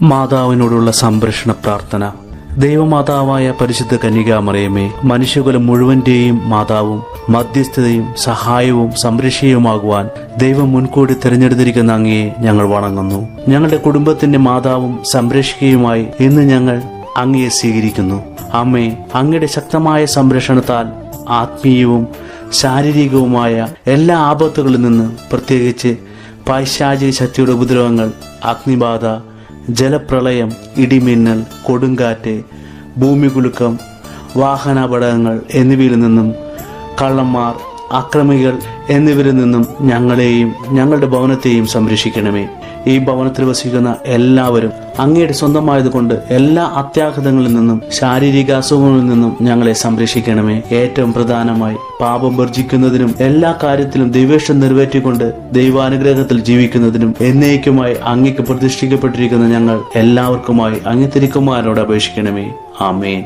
മാതാവിനോടുള്ള സംരക്ഷണ പ്രാർത്ഥന. ദൈവമാതാവായ പരിശുദ്ധ കന്യകാമറിയമേ, മനുഷ്യകുലം മുഴുവന്റെയും മാതാവും മധ്യസ്ഥതയും സഹായവും സംരക്ഷയുമാകുവാൻ ദൈവം മുൻകൂടി തിരഞ്ഞെടുത്തിരിക്കുന്ന അങ്ങയെ ഞങ്ങൾ വണങ്ങുന്നു. ഞങ്ങളുടെ കുടുംബത്തിന്റെ മാതാവും സംരക്ഷകയുമായി ഇന്ന് ഞങ്ങൾ അങ്ങയെ സ്വീകരിക്കുന്നു. അമ്മേ, അങ്ങയുടെ ശക്തമായ സംരക്ഷണത്താൽ ആത്മീയവും ശാരീരികവുമായ എല്ലാ ആപത്തുകളിൽ നിന്ന്, പ്രത്യേകിച്ച് പൈശാചിക ശക്തിയുടെ ഉപദ്രവങ്ങൾ, അഗ്നിബാധ, ജലപ്രളയം, ഇടിമിന്നൽ, കൊടുങ്കാറ്റ്, ഭൂമികുലുക്കം, വാഹനാപകടങ്ങൾ എന്നിവയിൽ നിന്നും, കള്ളന്മാർ, അക്രമികൾ എന്നിവരിൽ നിന്നും ഞങ്ങളെയും ഞങ്ങളുടെ ഭവനത്തെയും സംരക്ഷിക്കണമേ. ഈ ഭവനത്തിൽ വസിക്കുന്ന എല്ലാവരും അങ്ങയുടെ സ്വന്തമായതുകൊണ്ട് എല്ലാ അത്യാഘാതങ്ങളിൽ നിന്നും ശാരീരിക അസുഖങ്ങളിൽ നിന്നും ഞങ്ങളെ സംരക്ഷിക്കണമേ. ഏറ്റവും പ്രധാനമായി പാപം വർജിക്കുന്നതിനും എല്ലാ കാര്യത്തിലും ദൈവേഷ്ടം നിറവേറ്റിക്കൊണ്ട് ദൈവാനുഗ്രഹത്തിൽ ജീവിക്കുന്നതിനും എന്നേക്കുമായി അങ്ങേക്ക് പ്രതിഷ്ഠിക്കപ്പെട്ടിരിക്കുന്ന ഞങ്ങൾ എല്ലാവർക്കുമായി അങ്ങ് തിരുക്കുമാരനോട് അപേക്ഷിക്കണമേ. ആമേൻ.